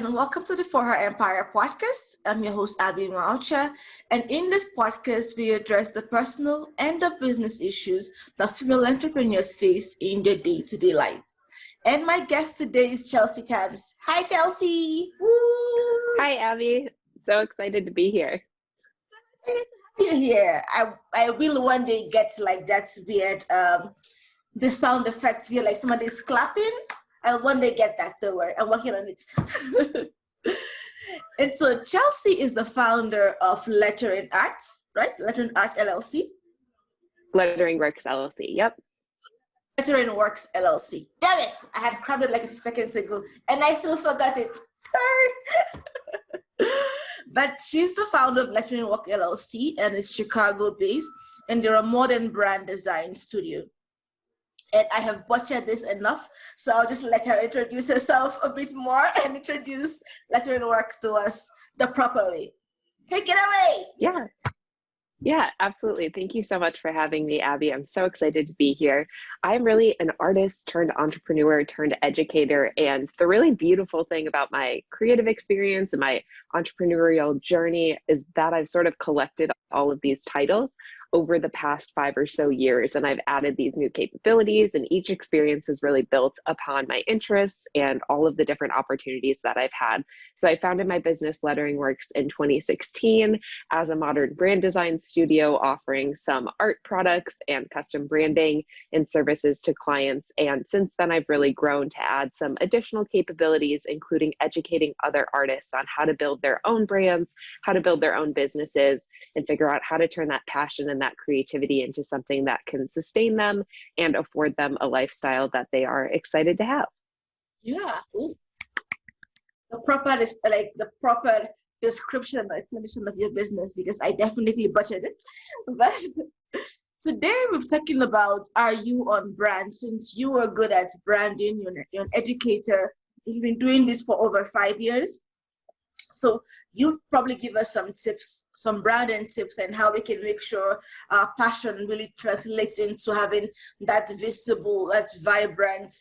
and welcome to the For Her Empire podcast. I'm your host, Abby Maucha, and in this podcast, we address the personal and the business issues that female entrepreneurs face in their day-to-day life. And my guest today is Chelsie Tamms. Hi, Chelsie. Woo! Hi, Abby. So excited to be here. It's to have you here. I will one day get like that weird the sound effects where like somebody's clapping. I'll one day get that. Don't worry, I'm working on it. And so Chelsie is the founder of Lettering Arts, right? Lettering Art LLC. Lettering Works LLC. Yep. Lettering Works LLC. Damn it! I had crammed it like a few seconds ago, and I still forgot it. Sorry. But she's the founder of Lettering Works LLC, and it's Chicago-based, and they're a modern brand design studio. And I have butchered this enough, so I'll just let her introduce herself a bit more and introduce Lettering Works to us the proper way. Take it away. Yeah, absolutely. Thank you so much for having me, Abby. I'm so excited to be here. I'm really an artist turned entrepreneur turned educator. And the really beautiful thing about my creative experience and my entrepreneurial journey is that I've sort of collected all of these titles over the past 5 or so years, and I've added these new capabilities, and each experience is really built upon my interests and all of the different opportunities that I've had. So I founded my business Lettering Works in 2016 as a modern brand design studio offering some art products and custom branding and services to clients. And since then, I've really grown to add some additional capabilities, including educating other artists on how to build their own brands, how to build their own businesses, and figure out how to turn that passion and that creativity into something that can sustain them and afford them a lifestyle that they are excited to have. Yeah. The proper description and explanation of your business, because I definitely butchered it. But today we're talking about, are you on brand? Since you are good at branding, you're an educator, you've been doing this for over 5 years. So you probably give us some tips, some branding tips, and how we can make sure our passion really translates into having that visible, that vibrant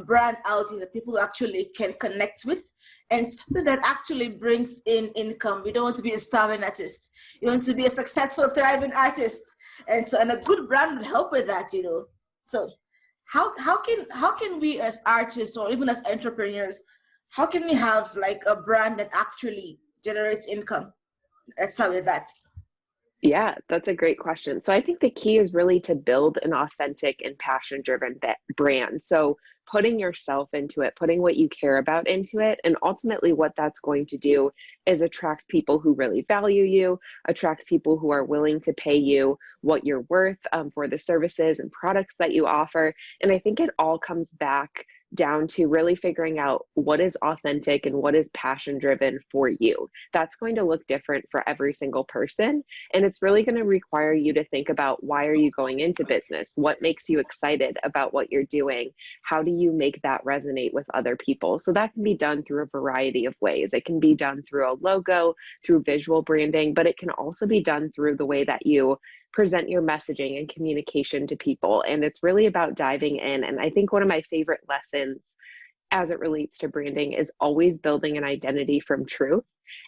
brand out that people actually can connect with, and something that actually brings in income. We don't want to be a starving artist. You want to be a successful, thriving artist, and a good brand would help with that, you know. So how can we as artists or even as entrepreneurs, how can we have like a brand that actually generates income? Let's start with that. Yeah, that's a great question. So I think the key is really to build an authentic and passion-driven brand. So putting yourself into it, putting what you care about into it, and ultimately what that's going to do is attract people who really value you, attract people who are willing to pay you what you're worth for the services and products that you offer. And I think it all comes back down to really figuring out what is authentic and what is passion driven for you. That's going to look different for every single person. And it's really going to require you to think about, why are you going into business? What makes you excited about what you're doing? How do you make that resonate with other people? So that can be done through a variety of ways. It can be done through a logo, through visual branding, but it can also be done through the way that you present your messaging and communication to people. And it's really about diving in. And I think one of my favorite lessons as it relates to branding is always building an identity from truth.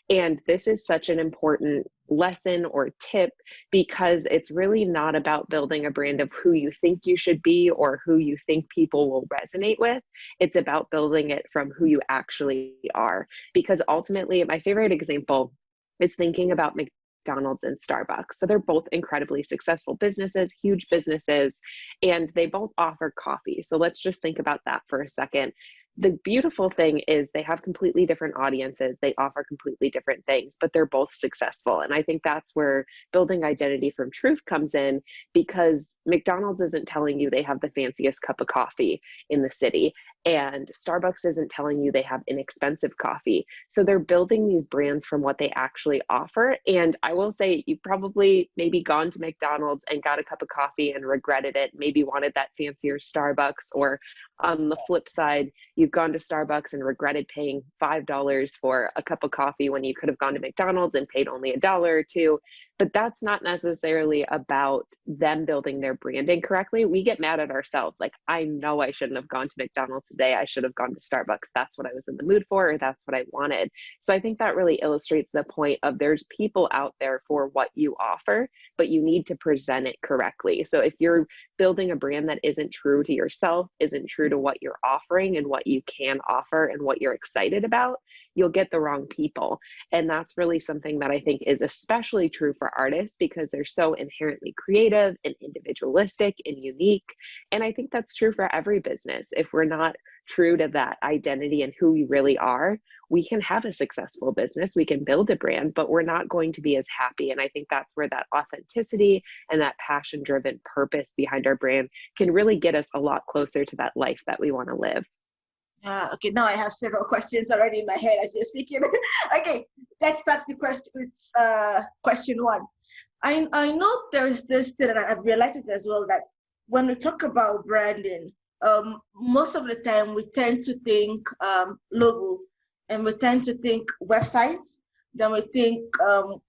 And this is such an important lesson or tip, because it's really not about building a brand of who you think you should be or who you think people will resonate with. It's about building it from who you actually are. Because ultimately, my favorite example is thinking about McDonald's and Starbucks. So they're both incredibly successful businesses, huge businesses, and they both offer coffee. So let's just think about that for a second. The beautiful thing is they have completely different audiences. They offer completely different things, but they're both successful. And I think that's where building identity from truth comes in, because McDonald's isn't telling you they have the fanciest cup of coffee in the city, and Starbucks isn't telling you they have inexpensive coffee. So they're building these brands from what they actually offer. And I will say, you've probably maybe gone to McDonald's and got a cup of coffee and regretted it, maybe wanted that fancier Starbucks, or on the flip side, you've gone to Starbucks and regretted paying $5 for a cup of coffee when you could have gone to McDonald's and paid only $1 or $2. but that's not necessarily about them building their branding correctly. We get mad at ourselves. Like, I know I shouldn't have gone to McDonald's today. I should have gone to Starbucks. That's what I was in the mood for, or that's what I wanted. So I think that really illustrates the point of there's people out there for what you offer, but you need to present it correctly. So if you're building a brand that isn't true to yourself, isn't true to what you're offering and what you can offer and what you're excited about, you'll get the wrong people. And that's really something that I think is especially true for artists because they're so inherently creative and individualistic and unique. And I think that's true for every business. If we're not true to that identity and who we really are, we can have a successful business, we can build a brand, but we're not going to be as happy. And I think that's where that authenticity and that passion-driven purpose behind our brand can really get us a lot closer to that life that we want to live. Okay, now I have several questions already in my head as you're speaking. Okay, let's start the question. It's question one. I know there's this thing, and I've realized it as well, that when we talk about branding, most of the time we tend to think logo, and we tend to think websites, then we think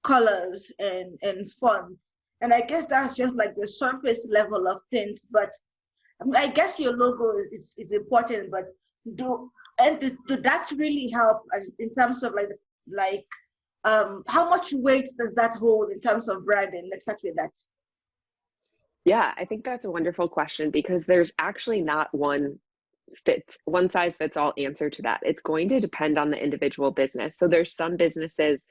colors and fonts. And I guess that's just like the surface level of things. But I mean, I guess your logo is important, but do that really help in terms of like how much weight does that hold in terms of branding? Exactly that. Yeah, I think that's a wonderful question because there's actually not one size fits all answer to that. It's going to depend on the individual business. So there's some businesses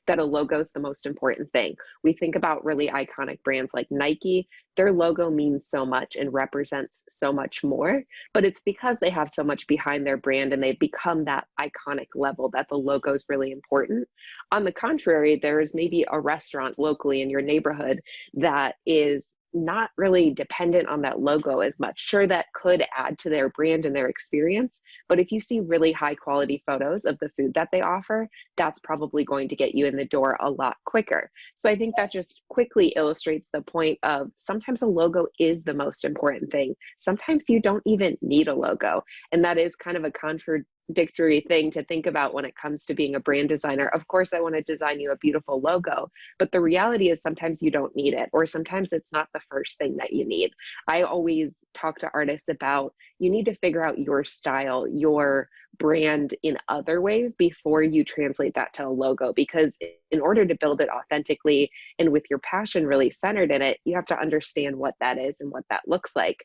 that a logo is the most important thing. We think about really iconic brands like Nike, their logo means so much and represents so much more, but it's because they have so much behind their brand and they've become that iconic level that the logo is really important. On the contrary, there is maybe a restaurant locally in your neighborhood that is not really dependent on that logo as much. Sure, that could add to their brand and their experience, but if you see really high quality photos of the food that they offer, that's probably going to get you in the door a lot quicker. So I think that just quickly illustrates the point of sometimes a logo is the most important thing. Sometimes you don't even need a logo. And that is kind of a contradictory thing to think about when it comes to being a brand designer. Of course, I want to design you a beautiful logo, but the reality is sometimes you don't need it, or sometimes it's not the first thing that you need. I always talk to artists about you need to figure out your style, your brand in other ways before you translate that to a logo, because in order to build it authentically and with your passion really centered in it, you have to understand what that is and what that looks like.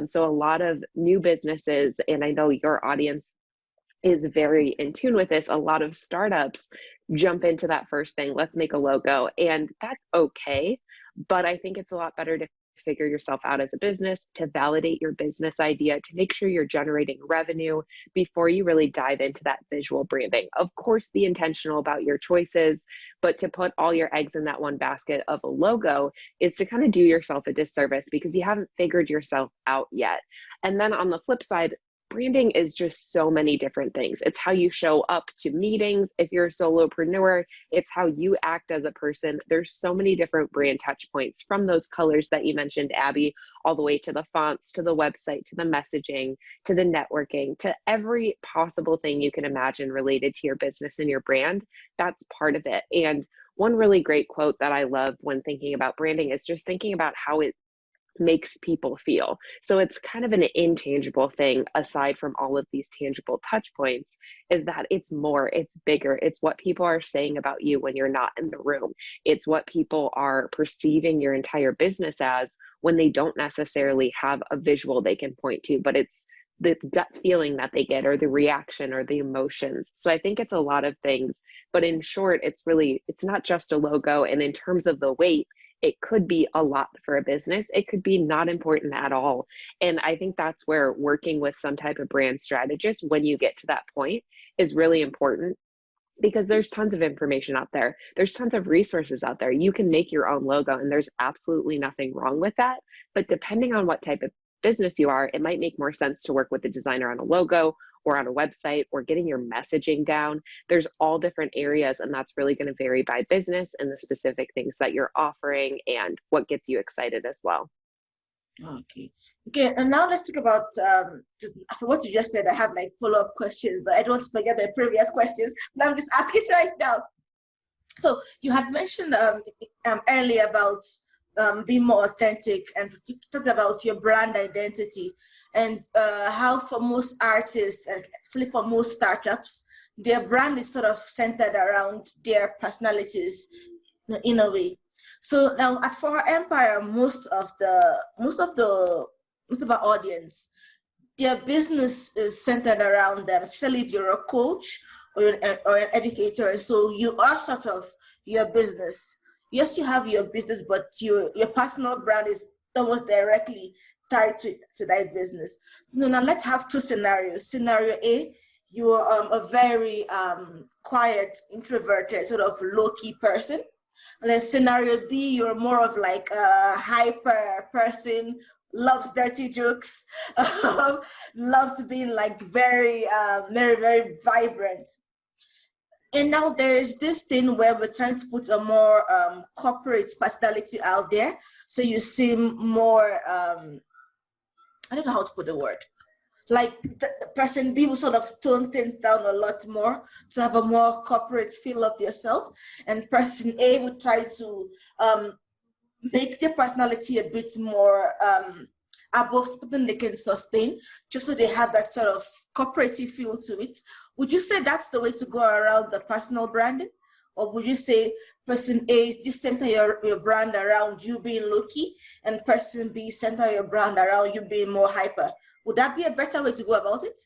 So a lot of new businesses, and I know your audience is very in tune with this, a lot of startups jump into that first thing, let's make a logo, and that's okay. But I think it's a lot better to figure yourself out as a business, to validate your business idea, to make sure you're generating revenue before you really dive into that visual branding. Of course, be intentional about your choices, but to put all your eggs in that one basket of a logo is to kind of do yourself a disservice because you haven't figured yourself out yet. And then on the flip side, branding is just so many different things. It's how you show up to meetings. If you're a solopreneur, it's how you act as a person. There's so many different brand touch points, from those colors that you mentioned, Abby, all the way to the fonts, to the website, to the messaging, to the networking, to every possible thing you can imagine related to your business and your brand. That's part of it. And one really great quote that I love when thinking about branding is just thinking about how it makes people feel. So it's kind of an intangible thing aside from all of these tangible touch points, is that it's more, it's bigger. It's what people are saying about you when you're not in the room. It's what people are perceiving your entire business as when they don't necessarily have a visual they can point to, but it's the gut feeling that they get, or the reaction, or the emotions. So I think it's a lot of things, but in short, it's not just a logo. And in terms of the weight, it could be a lot for a business. It could be not important at all. And I think that's where working with some type of brand strategist, when you get to that point, is really important, because there's tons of information out there. There's tons of resources out there. You can make your own logo, and there's absolutely nothing wrong with that. But depending on what type of business you are, it might make more sense to work with a designer on a logo or on a website or getting your messaging down. There's all different areas, and that's really going to vary by business and the specific things that you're offering and what gets you excited as well. Okay, and now let's talk about just after what you just said. I have like follow-up questions, but I don't want to forget the previous questions. But I'm just asking right now. So you had mentioned earlier about being more authentic, and you talked about your brand identity, and how for most artists, actually for most startups, their brand is sort of centered around their personalities in a way. So now at For Her Empire, most of our audience, their business is centered around them, especially if you're a coach or an educator. So you are sort of your business. Yes, you have your business, but your personal brand is almost directly tied to that business. Now let's have two scenarios. Scenario A, you are a very quiet, introverted, sort of low-key person. And then scenario B, you're more of like a hyper person, loves dirty jokes, loves being like very, very, very vibrant. And now there's this thing where we're trying to put a more corporate personality out there. So you seem more, I don't know how to put the word. Like the person B will sort of tone things down a lot more to have a more corporate feel of yourself. And person A would try to make their personality a bit more above something they can sustain, just so they have that sort of corporate feel to it. Would you say that's the way to go around the personal branding? Or would you say person A, just center your brand around you being low-key, and person B, center your brand around you being more hyper? Would that be a better way to go about it?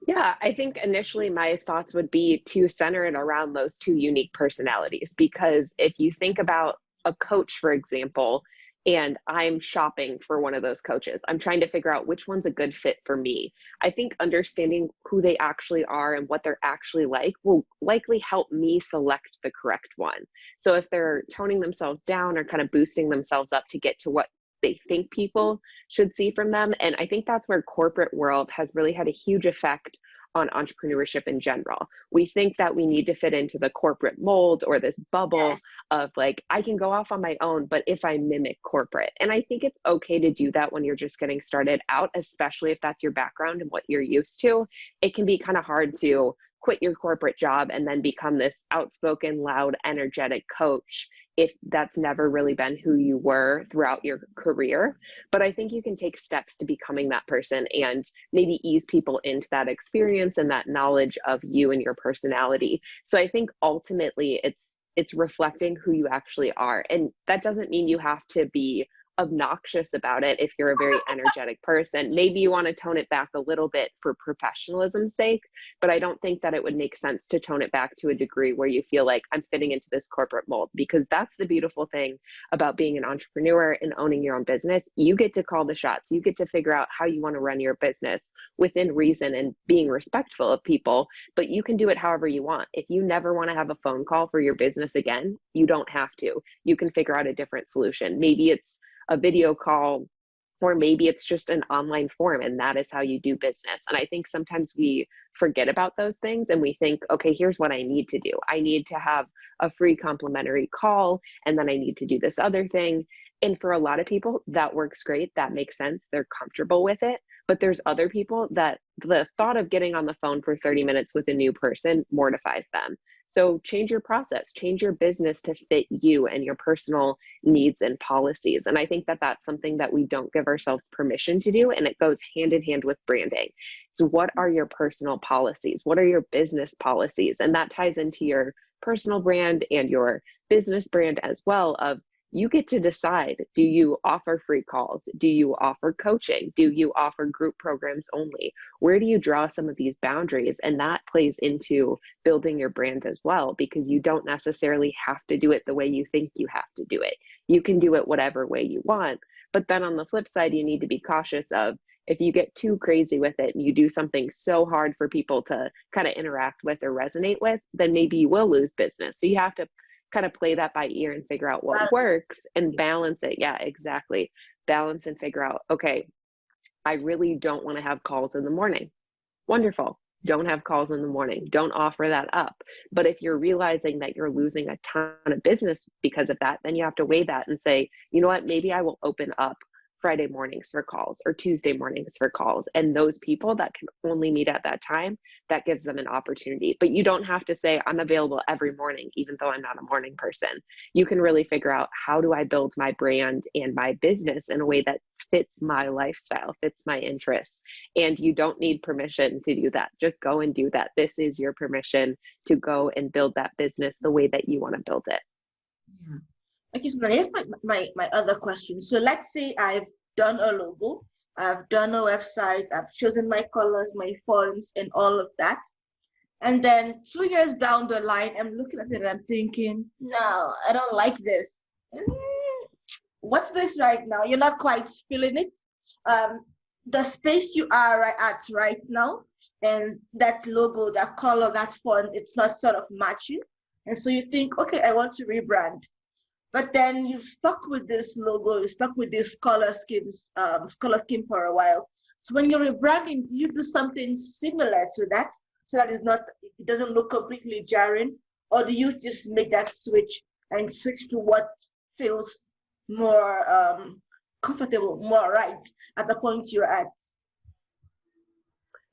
Yeah, I think initially my thoughts would be to center it around those two unique personalities. Because if you think about a coach, for example, and I'm shopping for one of those coaches, I'm trying to figure out which one's a good fit for me. I think understanding who they actually are and what they're actually like will likely help me select the correct one. So if they're toning themselves down or kind of boosting themselves up to get to what they think people should see from them. And I think that's where corporate world has really had a huge effect on entrepreneurship in general. We think that we need to fit into the corporate mold or this bubble of like, I can go off on my own, but if I mimic corporate. And I think it's okay to do that when you're just getting started out, especially if that's your background and what you're used to. It can be kind of hard to quit your corporate job and then become this outspoken, loud, energetic coach if that's never really been who you were throughout your career. But I think you can take steps to becoming that person and maybe ease people into that experience and that knowledge of you and your personality. So I think ultimately it's reflecting who you actually are. And that doesn't mean you have to be obnoxious about it if you're a very energetic person. Maybe you want to tone it back a little bit for professionalism's sake, but I don't think that it would make sense to tone it back to a degree where you feel like I'm fitting into this corporate mold, because that's the beautiful thing about being an entrepreneur and owning your own business. You get to call the shots. You get to figure out how you want to run your business within reason and being respectful of people, but you can do it however you want. If you never want to have a phone call for your business again, you don't have to. You can figure out a different solution. Maybe it's a video call, or maybe it's just an online form, and that is how you do business. And I think sometimes we forget about those things and we think, okay, here's what I need to do. I need to have a free complimentary call, and then I need to do this other thing. And for a lot of people, that works great. That makes sense. They're comfortable with it. But there's other people that the thought of getting on the phone for 30 minutes with a new person mortifies them. So change your process, change your business to fit you and your personal needs and policies. And I think that that's something that we don't give ourselves permission to do. And it goes hand in hand with branding. So what are your personal policies? What are your business policies? And that ties into your personal brand and your business brand as well. Of you get to decide, do you offer free calls? Do you offer coaching? Do you offer group programs only? Where do you draw some of these boundaries? And that plays into building your brand as well, because you don't necessarily have to do it the way you think you have to do it. You can do it whatever way you want. But then on the flip side, you need to be cautious of, if you get too crazy with it and you do something so hard for people to kind of interact with or resonate with, then maybe you will lose business. So you have to kind of play that by ear and figure out what works and balance it. Yeah, exactly. Balance and figure out, okay, I really don't want to have calls in the morning. Wonderful. Don't have calls in the morning. Don't offer that up. But if you're realizing that you're losing a ton of business because of that, then you have to weigh that and say, you know what, maybe I will open up Friday mornings for calls or Tuesday mornings for calls. And those people that can only meet at that time, that gives them an opportunity. But you don't have to say, I'm available every morning, even though I'm not a morning person. You can really figure out, how do I build my brand and my business in a way that fits my lifestyle, fits my interests. And you don't need permission to do that. Just go and do that. This is your permission to go and build that business the way that you want to build it. Yeah. Okay, so now here's my other question. So let's say I've done a logo, I've done a website, I've chosen my colors, my fonts, and all of that. And then 2 years down the line, I'm looking at it and I'm thinking, no, I don't like this. What's this right now? You're not quite feeling it. The space you are at right now, and that logo, that color, that font, it's not sort of matching. And so you think, okay, I want to rebrand. But then you've stuck with this logo, you're stuck with this color scheme for a while. So when you're rebranding, do you do something similar to that, so that it doesn't look completely jarring? Or do you just make that switch and switch to what feels more comfortable, more right at the point you're at?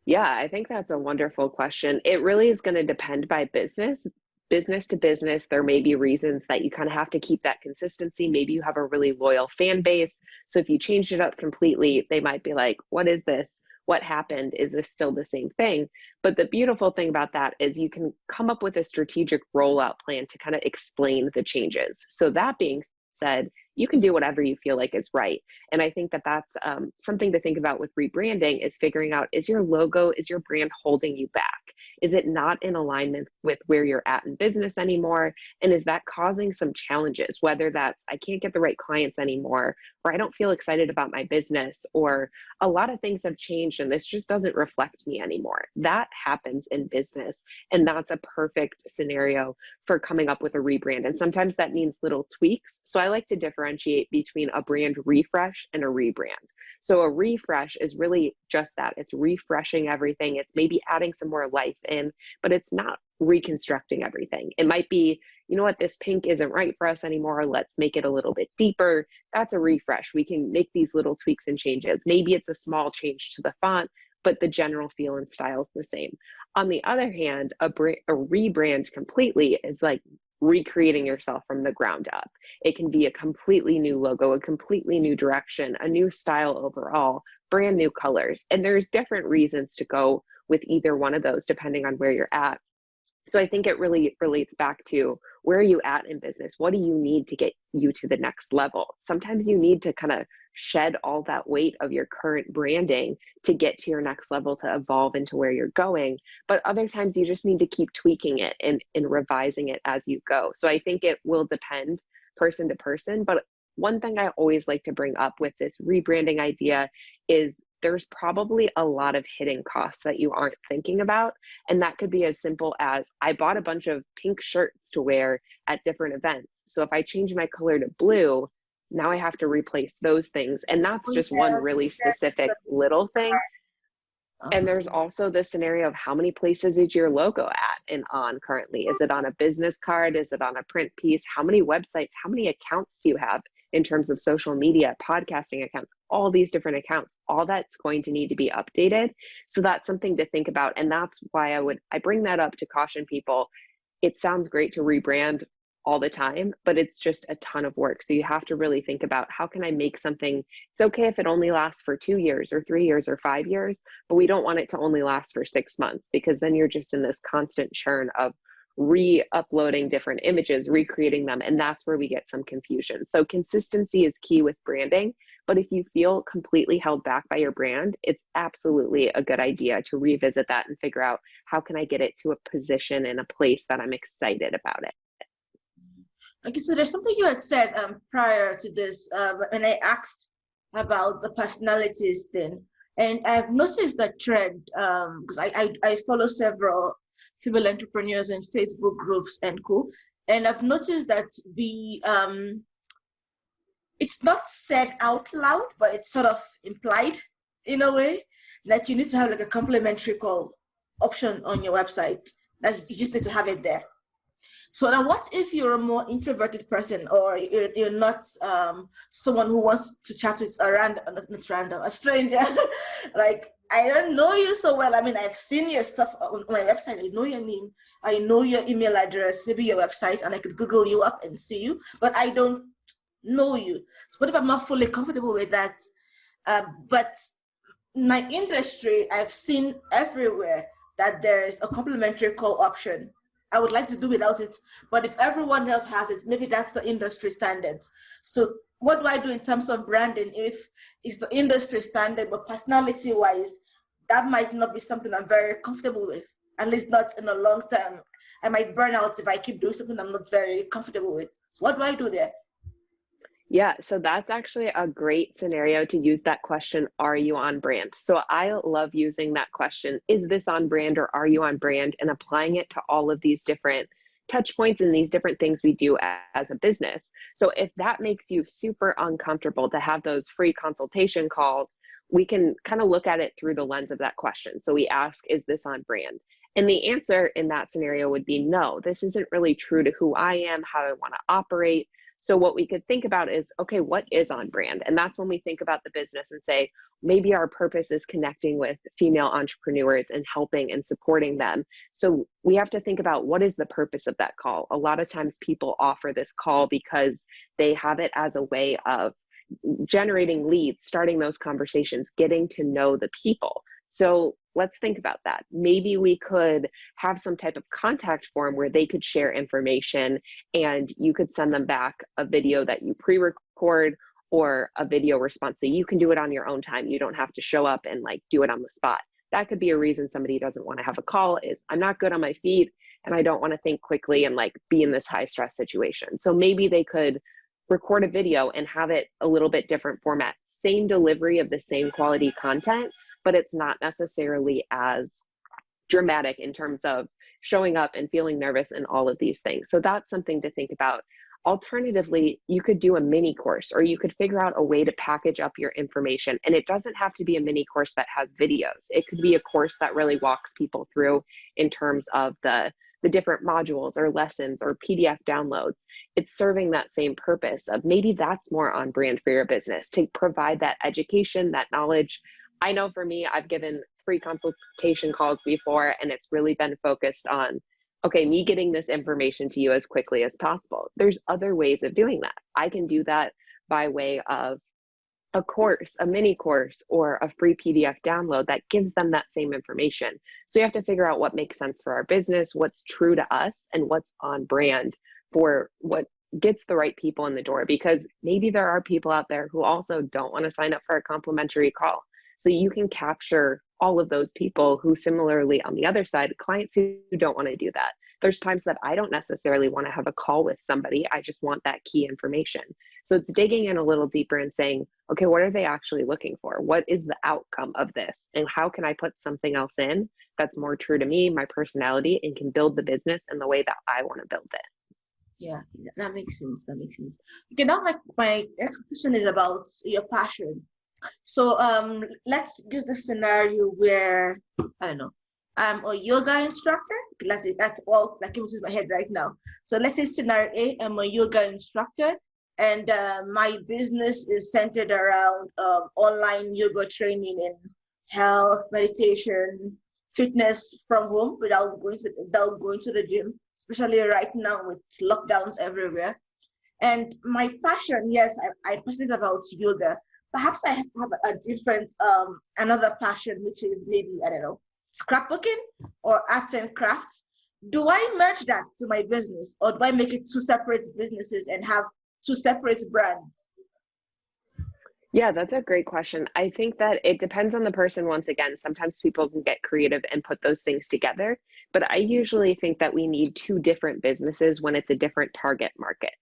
Yeah, I think that's a wonderful question. It really is going to depend by business to business. There may be reasons that you kind of have to keep that consistency. Maybe you have a really loyal fan base. So if you changed it up completely, they might be like, what is this? What happened? Is this still the same thing? But the beautiful thing about that is you can come up with a strategic rollout plan to kind of explain the changes. So that being said, you can do whatever you feel like is right. And I think that that's something to think about with rebranding, is figuring out, is your logo, is your brand holding you back? Is it not in alignment with where you're at in business anymore? And is that causing some challenges, whether that's, I can't get the right clients anymore, or I don't feel excited about my business, or a lot of things have changed and this just doesn't reflect me anymore. That happens in business. And that's a perfect scenario for coming up with a rebrand. And sometimes that means little tweaks. So I like to differentiate between a brand refresh and a rebrand. So a refresh is really just that. It's refreshing everything. It's maybe adding some more life in, but it's not reconstructing everything. It might be, you know what, this pink isn't right for us anymore. Let's make it a little bit deeper. That's a refresh. We can make these little tweaks and changes. Maybe it's a small change to the font, but the general feel and style is the same. On the other hand, a rebrand completely is like recreating yourself from the ground up. It can be a completely new logo, a completely new direction, a new style overall, brand new colors. And there's different reasons to go with either one of those depending on where you're at. So I think it really relates back to, where are you at in business? What do you need to get you to the next level? Sometimes you need to kind of shed all that weight of your current branding to get to your next level, to evolve into where you're going. But other times you just need to keep tweaking it and revising it as you go. So I think it will depend person to person. But one thing I always like to bring up with this rebranding idea is, there's probably a lot of hidden costs that you aren't thinking about. And that could be as simple as, I bought a bunch of pink shirts to wear at different events. So if I change my color to blue, now I have to replace those things. And that's just one really specific little thing. And there's also the scenario of, how many places is your logo at and on currently? Is it on a business card? Is it on a print piece? How many websites, how many accounts do you have in terms of social media, podcasting accounts, all these different accounts? All that's going to need to be updated. So that's something to think about. And that's why I bring that up to caution people. It sounds great to rebrand all the time, but it's just a ton of work. So you have to really think about, how can I make something, it's okay if it only lasts for 2 years or 3 years or 5 years, but we don't want it to only last for 6 months, because then you're just in this constant churn of re-uploading different images, recreating them, and that's where we get some confusion. So consistency is key with branding, but if you feel completely held back by your brand, it's absolutely a good idea to revisit that and figure out, how can I get it to a position and a place that I'm excited about it. Okay, so there's something you had said prior to this, when I asked about the personalities thing, and I've noticed that trend, because I follow several female entrepreneurs in Facebook groups and co, and I've noticed that it's not said out loud, but it's sort of implied in a way, that you need to have like a complimentary call option on your website, that you just need to have it there. So now what if you're a more introverted person, or you're not someone who wants to chat with a random, not random, a stranger? Like, I don't know you so well. I mean, I've seen your stuff on my website. I know your name. I know your email address, maybe your website, and I could Google you up and see you, but I don't know you. So what if I'm not fully comfortable with that? But my industry, I've seen everywhere that there's a complimentary call option. I would like to do without it, but if everyone else has it, maybe that's the industry standards. So what do I do in terms of branding if it's the industry standard, but personality wise, that might not be something I'm very comfortable with, at least not in the long term. I might burn out if I keep doing something I'm not very comfortable with. So what do I do there? Yeah, so that's actually a great scenario to use that question, are you on brand? So I love using that question, is this on brand or are you on brand? And applying it to all of these different touch points and these different things we do as a business. So if that makes you super uncomfortable to have those free consultation calls, we can kind of look at it through the lens of that question. So we ask, is this on brand? And the answer in that scenario would be no, this isn't really true to who I am, how I want to operate. So what we could think about is, okay, what is on brand? And that's when we think about the business and say, maybe our purpose is connecting with female entrepreneurs and helping and supporting them. So we have to think about what is the purpose of that call. A lot of times people offer this call because they have it as a way of generating leads, starting those conversations, getting to know the people. So let's think about that. Maybe we could have some type of contact form where they could share information and you could send them back a video that you pre-record or a video response. So you can do it on your own time. You don't have to show up and like do it on the spot. That could be a reason somebody doesn't want to have a call is I'm not good on my feet and I don't want to think quickly and like be in this high stress situation. So maybe they could record a video and have it a little bit different format, same delivery of the same quality content, but it's not necessarily as dramatic in terms of showing up and feeling nervous and all of these things. So that's something to think about. Alternatively, you could do a mini course, or you could figure out a way to package up your information. And it doesn't have to be a mini course that has videos. It could be a course that really walks people through in terms of the different modules or lessons or PDF downloads. It's serving that same purpose of maybe that's more on brand for your business, to provide that education, that knowledge. I know for me, I've given free consultation calls before, and it's really been focused on, okay, me getting this information to you as quickly as possible. There's other ways of doing that. I can do that by way of a course, a mini course, or a free PDF download that gives them that same information. So you have to figure out what makes sense for our business, what's true to us, and what's on brand for what gets the right people in the door, because maybe there are people out there who also don't want to sign up for a complimentary call. So you can capture all of those people who similarly on the other side, clients who don't want to do that. There's times that I don't necessarily want to have a call with somebody. I just want that key information. So it's digging in a little deeper and saying, okay, what are they actually looking for? What is the outcome of this? And how can I put something else in that's more true to me, my personality, and can build the business in the way that I want to build it? Yeah, that makes sense. That makes sense. Okay, now my next question is about your passion. So let's use the scenario where, I don't know, I'm a yoga instructor. That's all that came to my head right now. So let's say scenario A, I'm a yoga instructor, and my business is centered around online yoga training in health, meditation, fitness from home without going to the gym, especially right now with lockdowns everywhere. And my passion, yes, I'm passionate about yoga. Perhaps I have a different, another passion, which is maybe, I don't know, scrapbooking or arts and crafts. Do I merge that to my business, or do I make it two separate businesses and have two separate brands? Yeah, that's a great question. I think that it depends on the person. Once again, sometimes people can get creative and put those things together, but I usually think that we need two different businesses when it's a different target market.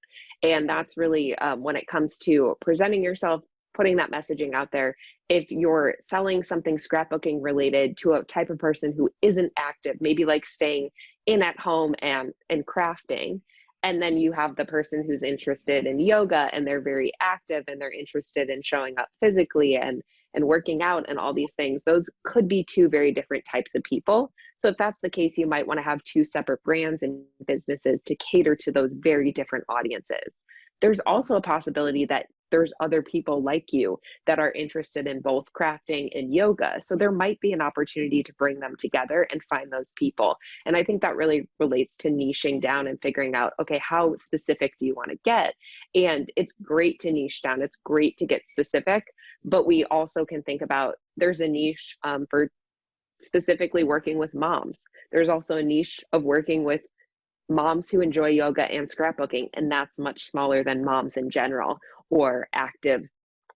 And that's really when it comes to presenting yourself, putting that messaging out there. If you're selling something scrapbooking related to a type of person who isn't active, maybe like staying in at home and crafting, and then you have the person who's interested in yoga and they're very active and they're interested in showing up physically and and working out and all these things, those could be two very different types of people. So if that's the case, you might want to have two separate brands and businesses to cater to those very different audiences. There's also a possibility that there's other people like you that are interested in both crafting and yoga. So there might be an opportunity to bring them together and find those people. And I think that really relates to niching down and figuring out, okay, how specific do you want to get? And it's great to niche down. It's great to get specific, but we also can think about there's a niche for specifically working with moms. There's also a niche of working with moms who enjoy yoga and scrapbooking, and that's much smaller than moms in general or active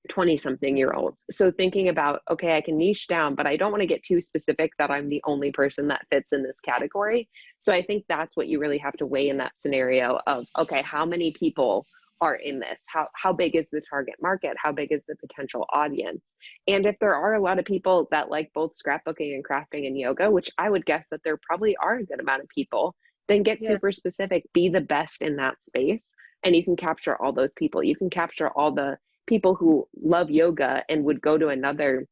20-something year olds. So thinking about, okay, I can niche down, but I don't want to get too specific that I'm the only person that fits in this category. So I think that's what you really have to weigh in that scenario of, okay, how many people are in this? How big is the target market? How big is the potential audience? And if there are a lot of people that like both scrapbooking and crafting and yoga, which I would guess that there probably are a good amount of people, then get super specific, be the best in that space. And you can capture all those people. You can capture all the people who love yoga and would go to another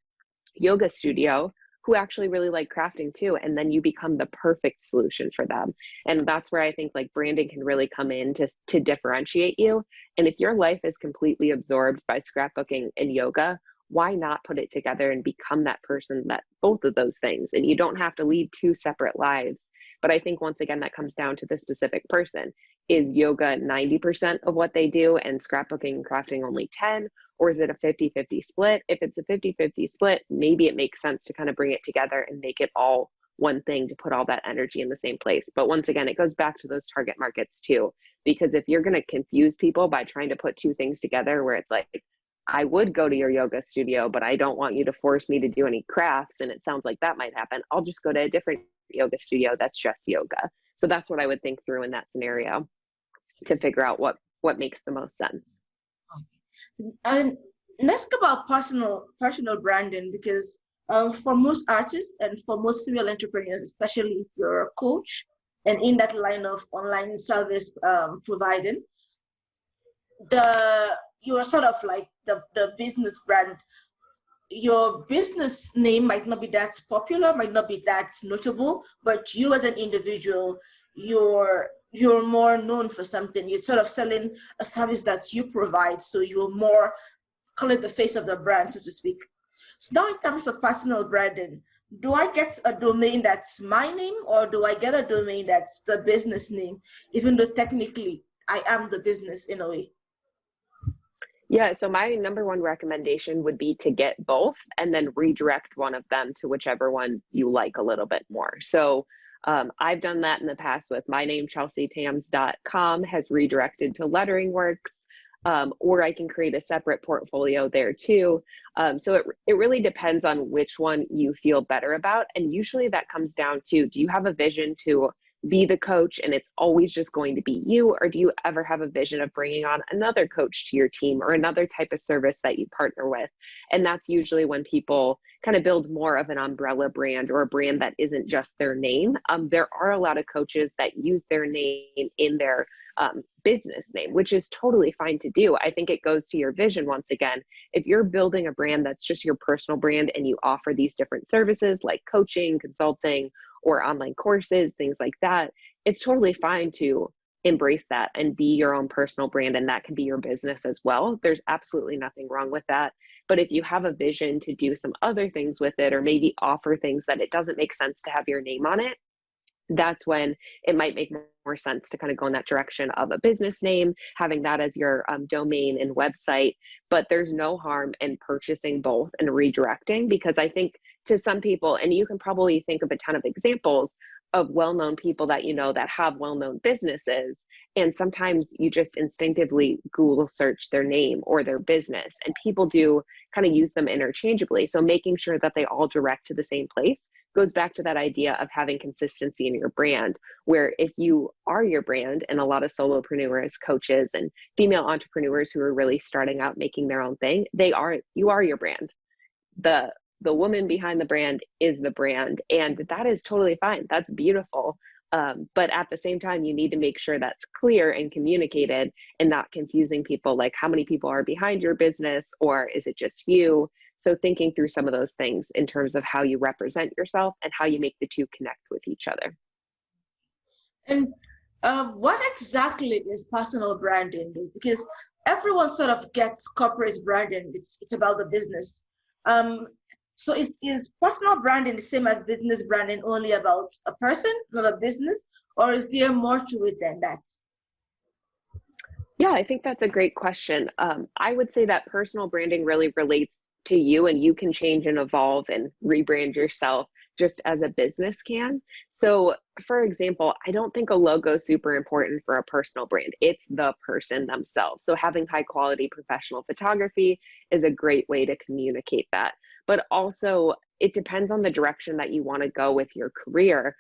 yoga studio who actually really like crafting too. And then you become the perfect solution for them. And that's where I think like branding can really come in to differentiate you. And if your life is completely absorbed by scrapbooking and yoga, why not put it together and become that person that both of those things? And you don't have to lead two separate lives. But I think once again, that comes down to the specific person. Is yoga 90% of what they do and scrapbooking and crafting only 10? Or is it a 50-50 split? If it's a 50-50 split, maybe it makes sense to kind of bring it together and make it all one thing to put all that energy in the same place. But once again, it goes back to those target markets too, because if you're going to confuse people by trying to put two things together where it's like, I would go to your yoga studio, but I don't want you to force me to do any crafts, and it sounds like that might happen, I'll just go to a different yoga studio that's just yoga. So that's what I would think through in that scenario to figure out what makes the most sense. And let's talk about personal branding, because for most artists and for most female entrepreneurs, especially if you're a coach and in that line of online service providing, you're sort of like the business brand. Your business name might not be that popular, might not be that notable, but you as an individual, you're more known for something. You're sort of selling a service that you provide, so you're more, call it the face of the brand, so to speak. So now in terms of personal branding, do I get a domain that's my name, or do I get a domain that's the business name, even though technically I am the business in a way? Yeah, so my number one recommendation would be to get both and then redirect one of them to whichever one you like a little bit more. So I've done that in the past with my name, chelsietams.com has redirected to Lettering Works, or I can create a separate portfolio there too. So it really depends on which one you feel better about. And usually that comes down to, do you have a vision to be the coach and it's always just going to be you? Or do you ever have a vision of bringing on another coach to your team or another type of service that you partner with? And that's usually when people kind of build more of an umbrella brand or a brand that isn't just their name. There are a lot of coaches that use their name in their business name, which is totally fine to do. I think it goes to your vision once again. If you're building a brand that's just your personal brand and you offer these different services like coaching, consulting, or online courses, things like that, it's totally fine to embrace that and be your own personal brand, and that can be your business as well. There's absolutely nothing wrong with that. But if you have a vision to do some other things with it, or maybe offer things that it doesn't make sense to have your name on it, that's when it might make more sense to kind of go in that direction of a business name, having that as your domain and website. But there's no harm in purchasing both and redirecting, because I think to some people, and you can probably think of a ton of examples of well-known people that you know that have well-known businesses, and sometimes you just instinctively Google search their name or their business, and people do kind of use them interchangeably. So making sure that they all direct to the same place goes back to that idea of having consistency in your brand, where if you are your brand, and a lot of solopreneurs, coaches, and female entrepreneurs who are really starting out making their own thing, you are your brand. The woman behind the brand is the brand, and that is totally fine. That's beautiful. But at the same time, you need to make sure that's clear and communicated and not confusing people, like how many people are behind your business, or is it just you? So thinking through some of those things in terms of how you represent yourself and how you make the two connect with each other. And what exactly is personal branding? Because everyone sort of gets corporate branding. It's about the business. Um, so is personal branding the same as business branding, only about a person, not a business, or is there more to it than that? Yeah, I think that's a great question. I would say that personal branding really relates to you, and you can change and evolve and rebrand yourself just as a business can. So, for example, I don't think a logo is super important for a personal brand. It's the person themselves. So, having high quality professional photography is a great way to communicate that. But also, it depends on the direction that you want to go with your career.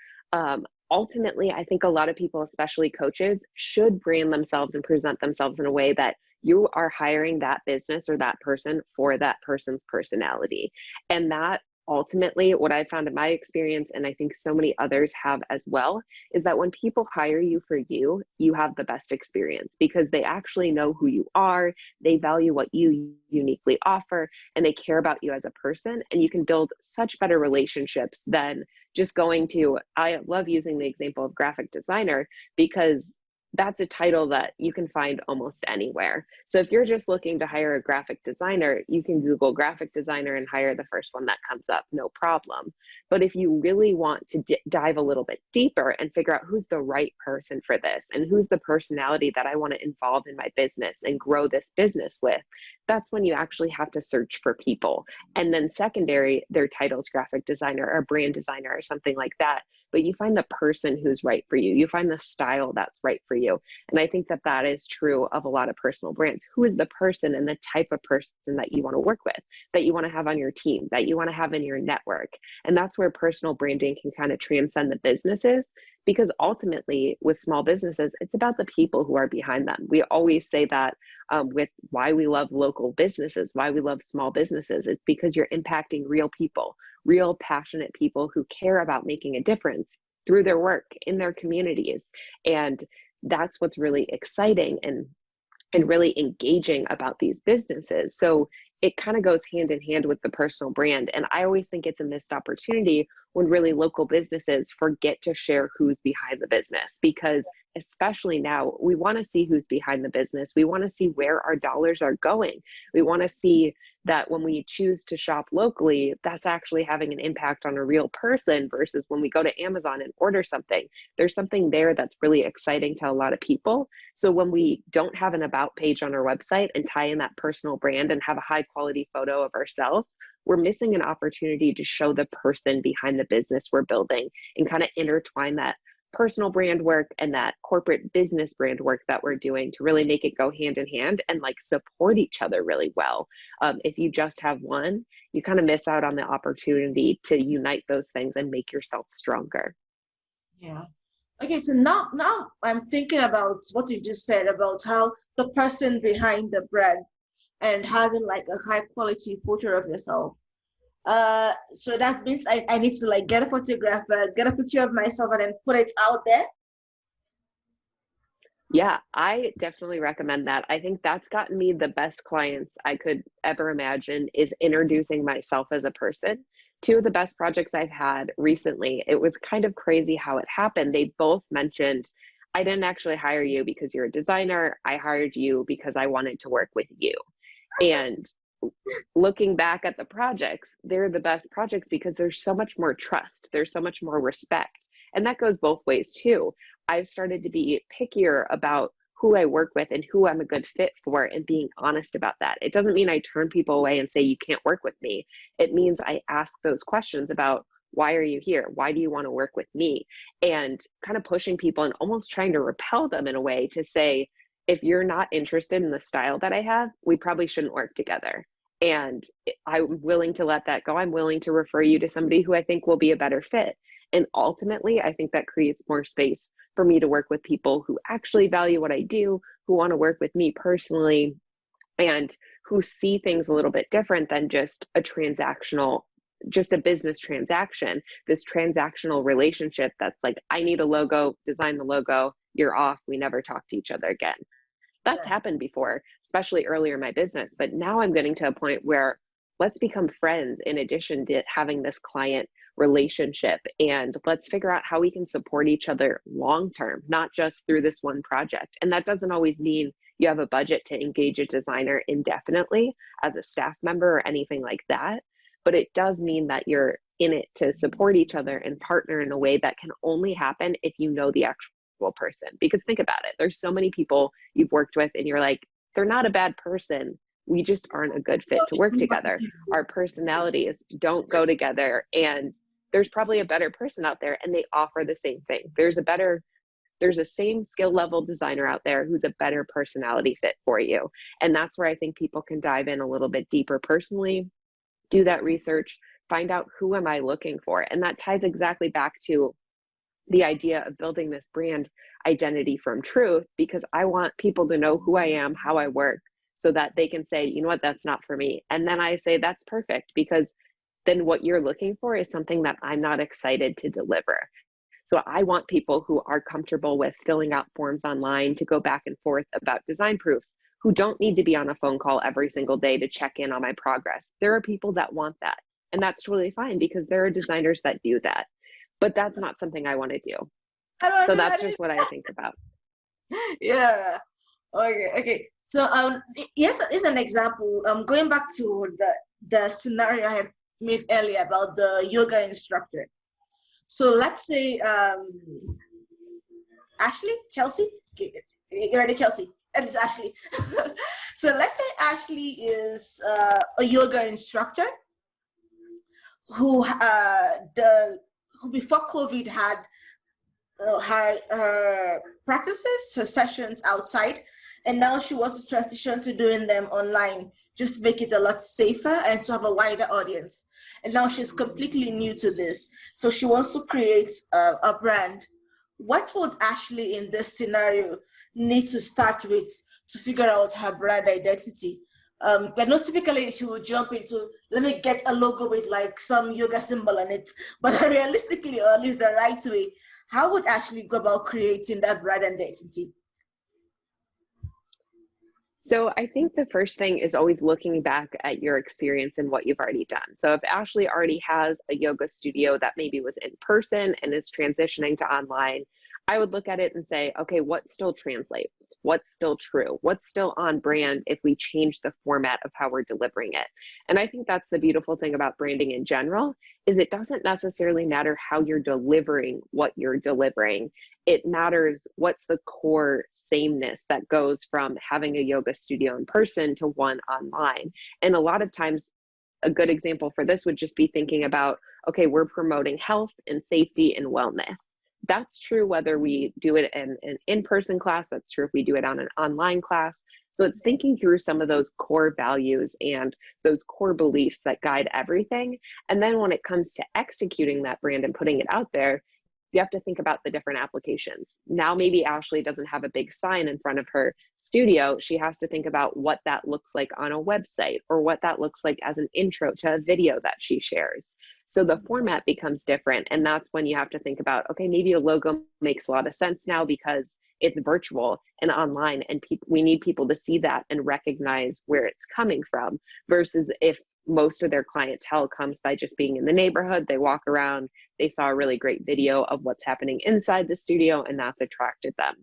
Ultimately, I think a lot of people, especially coaches, should brand themselves and present themselves in a way that you are hiring that business or that person for that person's personality. And that ultimately, what I found in my experience, and I think so many others have as well, is that when people hire you for you, you have the best experience because they actually know who you are, they value what you uniquely offer, and they care about you as a person. And you can build such better relationships than just going to, I love using the example of graphic designer because that's a title that you can find almost anywhere. So if you're just looking to hire a graphic designer, you can Google graphic designer and hire the first one that comes up, no problem. But if you really want to dive a little bit deeper and figure out who's the right person for this and who's the personality that I want to involve in my business and grow this business with, that's when you actually have to search for people. And then secondary, their titles, graphic designer or brand designer or something like that. But you find the person who's right for you. You find the style that's right for you. And I think that that is true of a lot of personal brands. Who is the person and the type of person that you want to work with, that you want to have on your team, that you want to have in your network? And that's where personal branding can kind of transcend the businesses, because ultimately with small businesses, it's about the people who are behind them. We always say that with why we love local businesses, why we love small businesses. It's because you're impacting real people, real passionate people who care about making a difference through their work in their communities. And that's what's really exciting and really engaging about these businesses. So it kind of goes hand in hand with the personal brand. And I always think it's a missed opportunity when really local businesses forget to share who's behind the business, because especially now, we want to see who's behind the business. We want to see where our dollars are going. We want to see that when we choose to shop locally, that's actually having an impact on a real person versus when we go to Amazon and order something. There's something there that's really exciting to a lot of people. So when we don't have an about page on our website and tie in that personal brand and have a high quality photo of ourselves, we're missing an opportunity to show the person behind the business we're building and kind of intertwine that personal brand work and that corporate business brand work that we're doing to really make it go hand in hand and like support each other really well. If you just have one, you kind of miss out on the opportunity to unite those things and make yourself stronger. Yeah. Okay, so now I'm thinking about what you just said about how the person behind the brand and having like a high quality photo of yourself. So that means I need to like get a photographer, get a picture of myself and then put it out there. Yeah, I definitely recommend that. I think that's gotten me the best clients I could ever imagine, is introducing myself as a person. Two of the best projects I've had recently, it was kind of crazy how it happened. They both mentioned, I didn't actually hire you because you're a designer. I hired you because I wanted to work with you. And looking back at the projects, they're the best projects because there's so much more trust, there's so much more respect. And that goes both ways too. I've started to be pickier about who I work with and who I'm a good fit for and being honest about that. It doesn't mean I turn people away and say, you can't work with me. It means I ask those questions about, why are you here? Why do you want to work with me? And kind of pushing people and almost trying to repel them in a way to say, if you're not interested in the style that I have, we probably shouldn't work together. And I'm willing to let that go. I'm willing to refer you to somebody who I think will be a better fit. And ultimately, I think that creates more space for me to work with people who actually value what I do, who want to work with me personally, and who see things a little bit different than just a transactional, just a business transaction, this transactional relationship that's like, I need a logo, design the logo, you're off, we never talk to each other again. That's Yes. happened before, especially earlier in my business. But now I'm getting to a point where let's become friends in addition to having this client relationship, and let's figure out how we can support each other long term, not just through this one project. And that doesn't always mean you have a budget to engage a designer indefinitely as a staff member or anything like that, but it does mean that you're in it to support each other and partner in a way that can only happen if you know the actual person. Because think about it, there's so many people you've worked with and you're like, they're not a bad person, we just aren't a good fit to work together. Our personalities don't go together, and there's probably a better person out there and they offer the same thing. There's a same skill level designer out there who's a better personality fit for you. And that's where I think people can dive in a little bit deeper personally, do that research, find out who am I looking for. And that ties exactly back to the idea of building this brand identity from truth, because I want people to know who I am, how I work, so that they can say, you know what, that's not for me. And then I say, that's perfect, because then what you're looking for is something that I'm not excited to deliver. So I want people who are comfortable with filling out forms online to go back and forth about design proofs, who don't need to be on a phone call every single day to check in on my progress. There are people that want that, and that's totally fine, because there are designers that do that. But that's not something I want to do. So that's just what I think about. Yeah. Okay. So here's an example. Going back to the scenario I had made earlier about the yoga instructor. So let's say Ashley, Chelsie, you ready, Chelsie? That is Ashley. So let's say Ashley is a yoga instructor who before COVID had her practices, her sessions outside, and now she wants to transition to doing them online, just make it a lot safer and to have a wider audience. And now she's completely new to this, so she wants to create a brand. What would Ashley in this scenario need to start with to figure out her brand identity? But not typically she would jump into, let me get a logo with like some yoga symbol on it, but realistically, or at least the right way, how would Ashley go about creating that brand identity? So I think the first thing is always looking back at your experience and what you've already done. So if Ashley already has a yoga studio that maybe was in person and is transitioning to online, I would look at it and say, okay, what still translates? What's still true? What's still on brand if we change the format of how we're delivering it? And I think that's the beautiful thing about branding in general, is it doesn't necessarily matter how you're delivering what you're delivering. It matters what's the core sameness that goes from having a yoga studio in person to one online. And a lot of times, a good example for this would just be thinking about, okay, we're promoting health and safety and wellness. That's true whether we do it in an in-person class, that's true if we do it on an online class. So it's thinking through some of those core values and those core beliefs that guide everything. And then when it comes to executing that brand and putting it out there, you have to think about the different applications. Now, maybe Ashley doesn't have a big sign in front of her studio. She has to think about what that looks like on a website, or what that looks like as an intro to a video that she shares. So the format becomes different. And that's when you have to think about, okay, maybe a logo makes a lot of sense now because it's virtual and online, and we need people to see that and recognize where it's coming from, versus if most of their clientele comes by just being in the neighborhood, they walk around, they saw a really great video of what's happening inside the studio, and that's attracted them.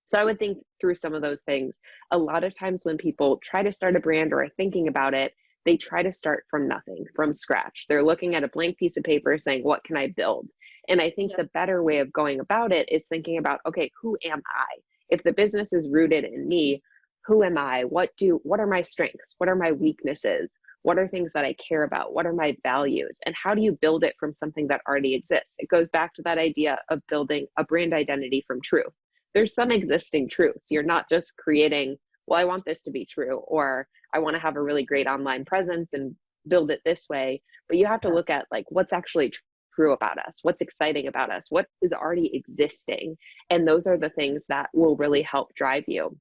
So I would think through some of those things. A lot of times when people try to start a brand or are thinking about it, they try to start from nothing, from scratch. They're looking at a blank piece of paper saying, what can I build? And I think the better way of going about it is thinking about, okay, who am I? If the business is rooted in me, who am I? What are my strengths? What are my weaknesses? What are things that I care about? What are my values? And how do you build it from something that already exists? It goes back to that idea of building a brand identity from truth. There's some existing truths. You're not just creating, well, I want this to be true, or I want to have a really great online presence and build it this way. But you have to look at like what's actually true about us, what's exciting about us, what is already existing. And those are the things that will really help drive you.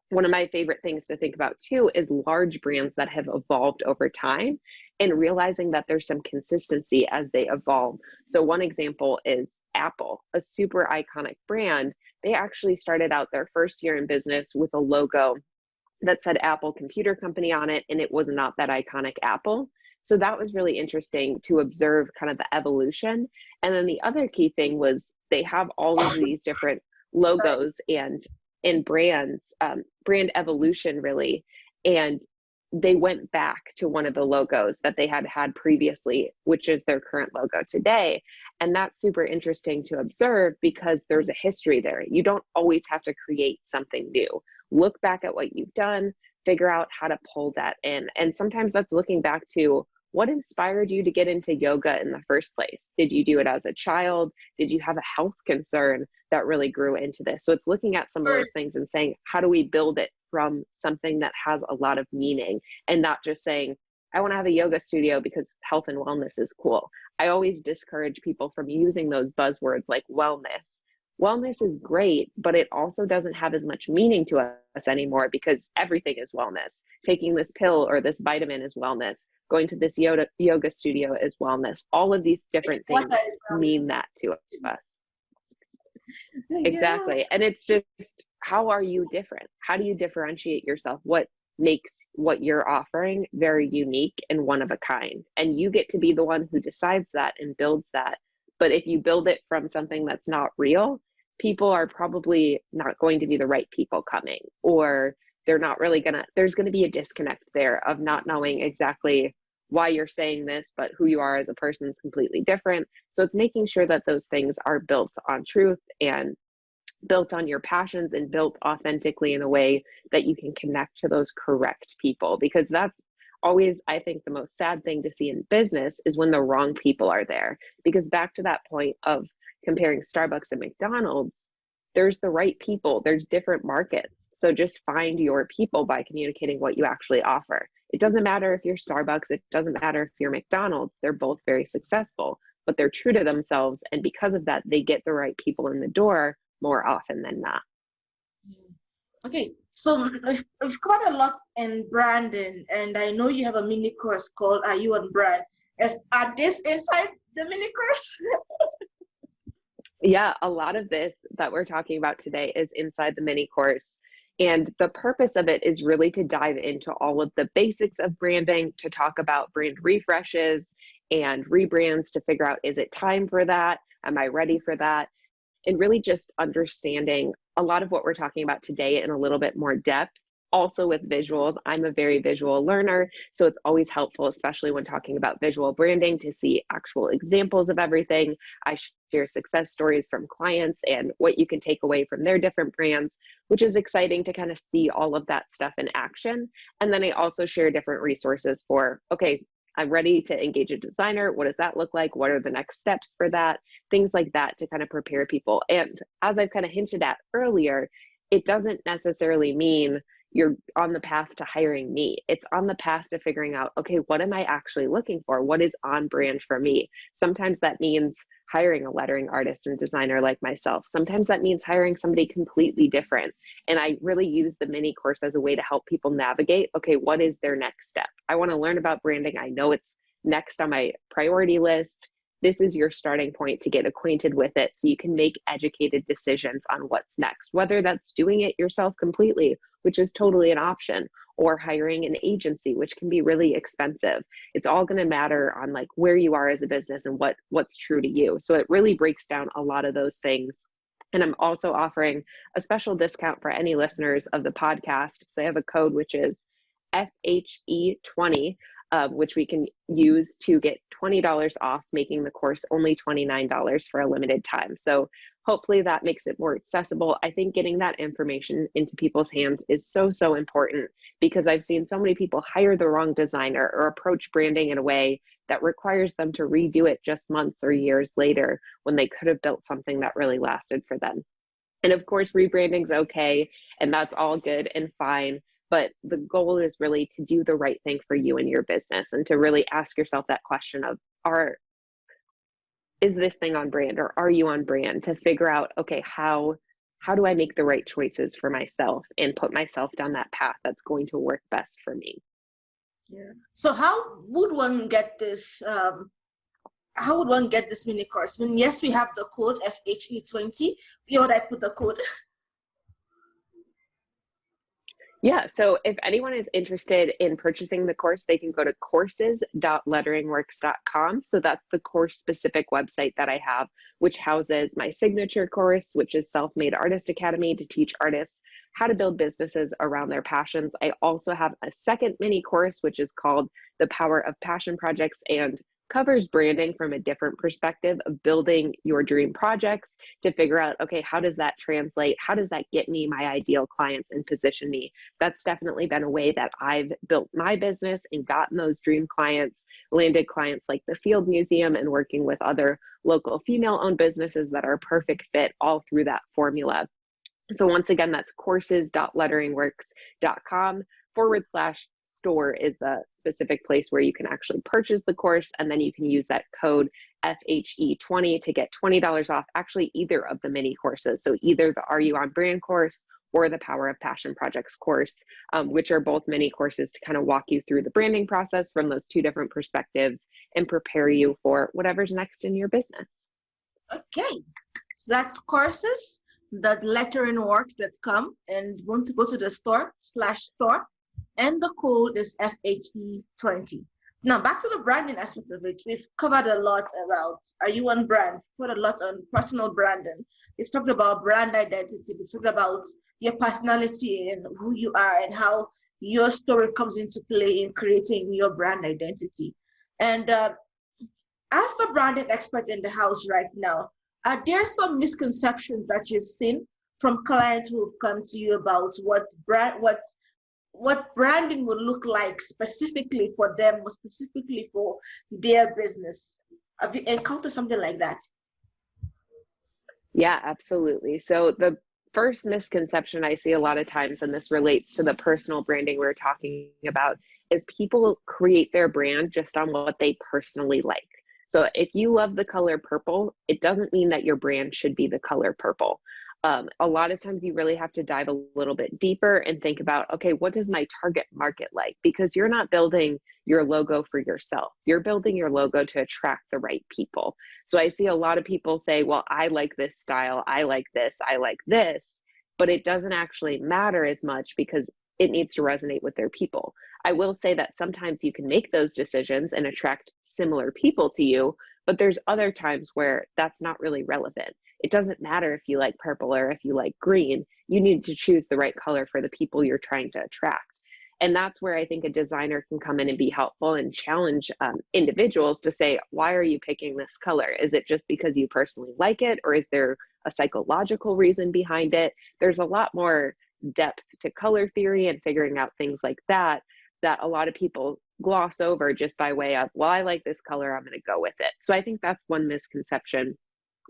One of my favorite things to think about too is large brands that have evolved over time, and realizing that there's some consistency as they evolve. So one example is Apple, a super iconic brand. They actually started out their first year in business with a logo that said Apple Computer Company on it, and it was not that iconic Apple. So that was really interesting to observe kind of the evolution. And then the other key thing was they have all of these different logos and brands, brand evolution really. And they went back to one of the logos that they had had previously, which is their current logo today. And that's super interesting to observe because there's a history there. You don't always have to create something new. Look back at what you've done, figure out how to pull that in. And sometimes that's looking back to what inspired you to get into yoga in the first place? Did you do it as a child? Did you have a health concern that really grew into this? So it's looking at some of those things and saying, how do we build it from something that has a lot of meaning and not just saying, I want to have a yoga studio because health and wellness is cool. I always discourage people from using those buzzwords like wellness. Wellness is great, but it also doesn't have as much meaning to us anymore because everything is wellness. Taking this pill or this vitamin is wellness. Going to this yoga studio is wellness. All of these different things mean that to us. Yeah. Exactly. And it's just, how are you different? How do you differentiate yourself? What makes what you're offering very unique and one of a kind? And you get to be the one who decides that and builds that. But if you build it from something that's not real, people are probably not going to be the right people coming, or they're not really there's going to be a disconnect there of not knowing exactly why you're saying this, but who you are as a person is completely different. So it's making sure that those things are built on truth and built on your passions and built authentically in a way that you can connect to those correct people, because that's always, I think, the most sad thing to see in business is when the wrong people are there. Because back to that point of comparing Starbucks and McDonald's, there's the right people, there's different markets. So just find your people by communicating what you actually offer. It doesn't matter if you're Starbucks, it doesn't matter if you're McDonald's, they're both very successful, but they're true to themselves. And because of that, they get the right people in the door more often than not. Okay, so we've covered a lot in branding, and I know you have a mini course called Are You on Brand? Are this inside the mini course? Yeah, a lot of this that we're talking about today is inside the mini course. And the purpose of it is really to dive into all of the basics of branding, to talk about brand refreshes and rebrands, to figure out, is it time for that? Am I ready for that? And really just understanding a lot of what we're talking about today in a little bit more depth, also with visuals. I'm a very visual learner, so it's always helpful, especially when talking about visual branding, to see actual examples of everything. I share success stories from clients and what you can take away from their different brands, which is exciting to kind of see all of that stuff in action. And then I also share different resources for, okay, I'm ready to engage a designer. What does that look like? What are the next steps for that? Things like that to kind of prepare people. And as I've kind of hinted at earlier, it doesn't necessarily mean you're on the path to hiring me. It's on the path to figuring out, okay, what am I actually looking for? What is on brand for me? Sometimes that means hiring a lettering artist and designer like myself. Sometimes that means hiring somebody completely different. And I really use the mini course as a way to help people navigate, okay, what is their next step? I want to learn about branding. I know it's next on my priority list. This is your starting point to get acquainted with it so you can make educated decisions on what's next, whether that's doing it yourself completely, which is totally an option, or hiring an agency, which can be really expensive. It's all going to matter on like where you are as a business and what's true to you. So it really breaks down a lot of those things. And I'm also offering a special discount for any listeners of the podcast. So I have a code, which is FHE20, which we can use to get $20 off, making the course only $29 for a limited time. So hopefully that makes it more accessible. I think getting that information into people's hands is so, so important, because I've seen so many people hire the wrong designer or approach branding in a way that requires them to redo it just months or years later when they could have built something that really lasted for them. And of course, rebranding's okay, and that's all good and fine. But the goal is really to do the right thing for you and your business, and to really ask yourself that question of, is this thing on brand, or are you on brand? To figure out, okay, how do I make the right choices for myself and put myself down that path that's going to work best for me? Yeah. So how would one get this? How would one get this mini course? I mean, yes, we have the code FHE20. Where would I put the code? Yeah, so if anyone is interested in purchasing the course, they can go to courses.letteringworks.com. So that's the course specific website that I have, which houses my signature course, which is Self-Made Artist Academy to teach artists how to build businesses around their passions. I also have a second mini course, which is called The Power of Passion Projects and covers branding from a different perspective of building your dream projects to figure out, okay, how does that translate? How does that get me my ideal clients and position me? That's definitely been a way that I've built my business and gotten those dream clients, landed clients like the Field Museum, and working with other local female-owned businesses that are a perfect fit all through that formula. So once again, that's courses.letteringworks.com/store is the specific place where you can actually purchase the course, and then you can use that code FHE20 to get $20 off actually either of the mini courses. So either the Are You on Brand course or the Power of Passion Projects course, which are both mini courses to kind of walk you through the branding process from those two different perspectives and prepare you for whatever's next in your business. Okay, so that's courses.letteringworks.com, and you want to go to the store, and the code is FHE20. Now back to the branding aspect of it. We've covered a lot about Are You on Brand? We've put a lot on personal branding. We've talked about brand identity. We've talked about your personality and who you are and how your story comes into play in creating your brand identity. And as the branding expert in the house right now, are there some misconceptions that you've seen from clients who have come to you about what branding would look like specifically for them or specifically for their business? Have you encountered something like that? Yeah, absolutely. So the first misconception I see a lot of times, and this relates to the personal branding we're talking about, is people create their brand just on what they personally like. So if you love the color purple, it doesn't mean that your brand should be the color purple. A lot of times you really have to dive a little bit deeper and think about, okay, what does my target market like? Because you're not building your logo for yourself. You're building your logo to attract the right people. So I see a lot of people say, well, I like this style, I like this, but it doesn't actually matter as much because it needs to resonate with their people. I will say that sometimes you can make those decisions and attract similar people to you, but there's other times where that's not really relevant. It doesn't matter if you like purple or if you like green. You need to choose the right color for the people you're trying to attract. And that's where I think a designer can come in and be helpful and challenge individuals to say, why are you picking this color? Is it just because you personally like it, or is there a psychological reason behind it? There's a lot more depth to color theory and figuring out things like that a lot of people gloss over just by way of, well, I like this color, I'm going to go with it. So I think that's one misconception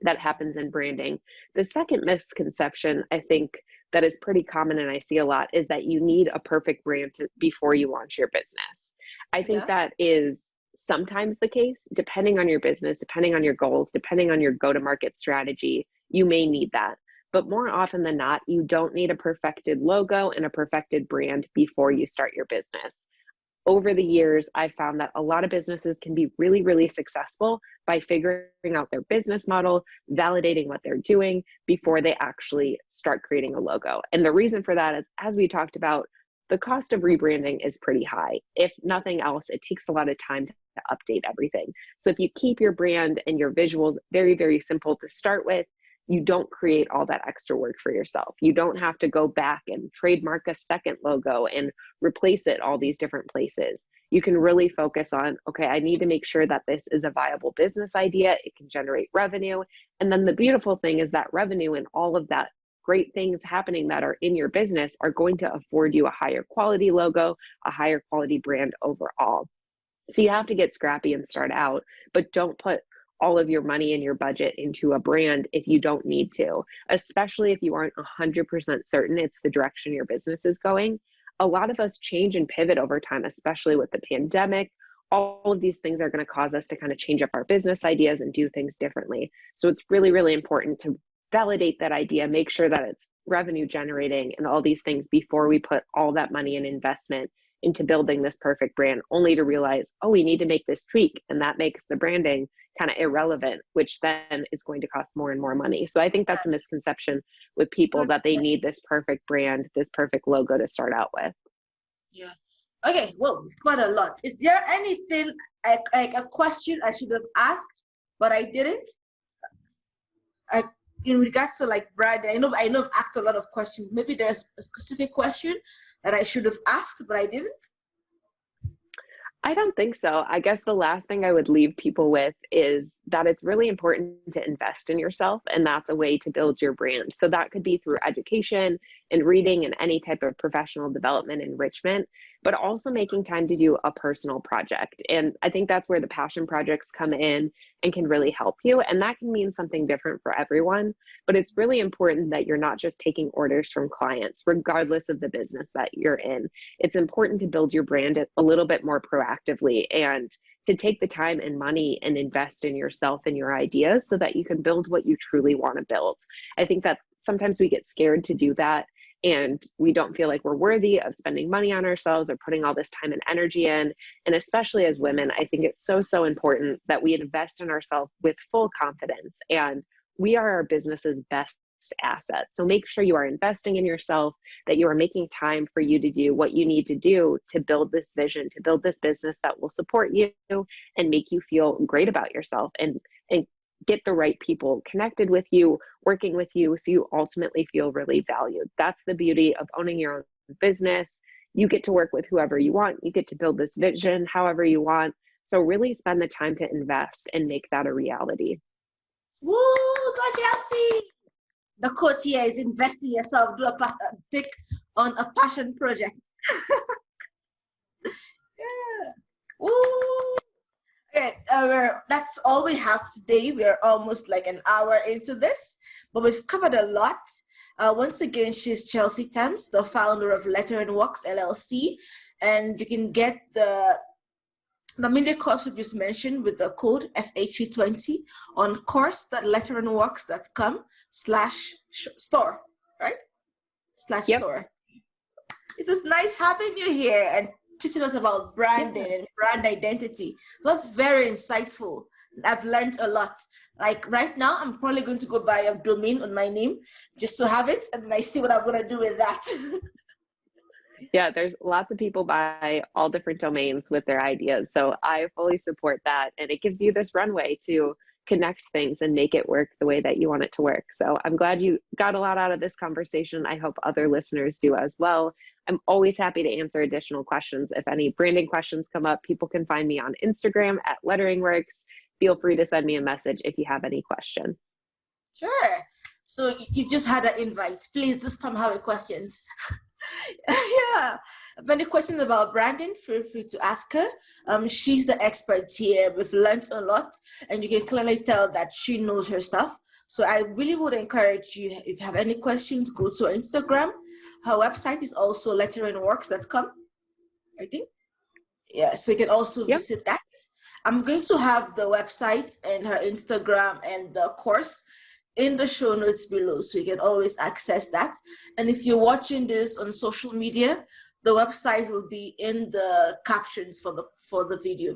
that happens in branding. The second misconception, I think, that is pretty common and I see a lot, is that you need a perfect brand before you launch your business. I think that is sometimes the case, depending on your business, depending on your goals, depending on your go-to-market strategy, you may need that. But more often than not, you don't need a perfected logo and a perfected brand before you start your business. Over the years, I've found that a lot of businesses can be really, really successful by figuring out their business model, validating what they're doing before they actually start creating a logo. And the reason for that is, as we talked about, the cost of rebranding is pretty high. If nothing else, it takes a lot of time to update everything. So if you keep your brand and your visuals very, very simple to start with, you don't create all that extra work for yourself. You don't have to go back and trademark a second logo and replace it all these different places. You can really focus on, okay, I need to make sure that this is a viable business idea. It can generate revenue. And then the beautiful thing is that revenue and all of that great things happening that are in your business are going to afford you a higher quality logo, a higher quality brand overall. So you have to get scrappy and start out, but don't put all of your money and your budget into a brand if you don't need to, especially if you aren't 100% certain it's the direction your business is going. A lot of us change and pivot over time, especially with the pandemic. All of these things are going to cause us to kind of change up our business ideas and do things differently. So it's really, really important to validate that idea, make sure that it's revenue generating and all these things before we put all that money and investment into building this perfect brand, only to realize, oh, we need to make this tweak. And that makes the branding kind of irrelevant, which then is going to cost more and more money. So I think that's a misconception with people, that they need this perfect brand, this perfect logo to start out with. Yeah. Okay, well, quite a lot. Is there anything, like a question I should have asked, but I didn't? In regards to like brand, I know I've asked a lot of questions. Maybe there's a specific question that I should have asked, but I didn't. I don't think so. I guess the last thing I would leave people with is that it's really important to invest in yourself, and that's a way to build your brand. So that could be through education and reading and any type of professional development, enrichment, but also making time to do a personal project. And I think that's where the passion projects come in and can really help you. And that can mean something different for everyone, but it's really important that you're not just taking orders from clients, regardless of the business that you're in. It's important to build your brand a little bit more proactively, and to take the time and money and invest in yourself and your ideas so that you can build what you truly want to build. I think that sometimes we get scared to do that, and we don't feel like we're worthy of spending money on ourselves or putting all this time and energy in. And especially as women, I think it's so important that we invest in ourselves with full confidence, and we are our business's best asset. So make sure you are investing in yourself, that you are making time for you to do what you need to do to build this vision, to build this business that will support you and make you feel great about yourself, and get the right people connected with you, working with you, so you ultimately feel really valued. That's the beauty of owning your own business. You get to work with whoever you want. You get to build this vision however you want. So really spend the time to invest and make that a reality. Woo, go Chelsea! The quote here is invest in yourself, take on a passion project. Yeah. Woo! Okay, that's all we have today. We're almost like an hour into this, but we've covered a lot. Once again, she's Chelsie Tamms, the founder of Letter & Works LLC, and you can get the media course we just mentioned with the code FHE20 on course.letterandworks.com/store, right? /store. It was nice having you here and teaching us about branding and brand identity. That's very insightful. I've learned a lot. Like right now, I'm probably going to go buy a domain on my name just to have it, and then I see what I'm going to do with that. Yeah, there's lots of people buy all different domains with their ideas. So I fully support that. And it gives you this runway to connect things and make it work the way that you want it to work. So I'm glad you got a lot out of this conversation. I hope other listeners do as well. I'm always happy to answer additional questions. If any branding questions come up, people can find me on Instagram at Letteringworks. Feel free to send me a message if you have any questions. Sure. So you've just had an invite. Please do spam her with questions. Yeah. Many questions about branding, feel free to ask her. She's the expert here. We've learned a lot, and you can clearly tell that she knows her stuff. So I really would encourage you, if you have any questions, go to her Instagram. Her website is also letterandworks.com, I think. Yeah, so you can also visit that. I'm going to have the website and her Instagram and the course in the show notes below, so you can always access that. And if you're watching this on social media, the website will be in the captions for the video.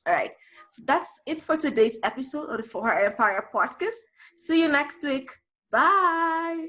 All right, so that's it for today's episode of the For Her Empire podcast. See you next week. Bye.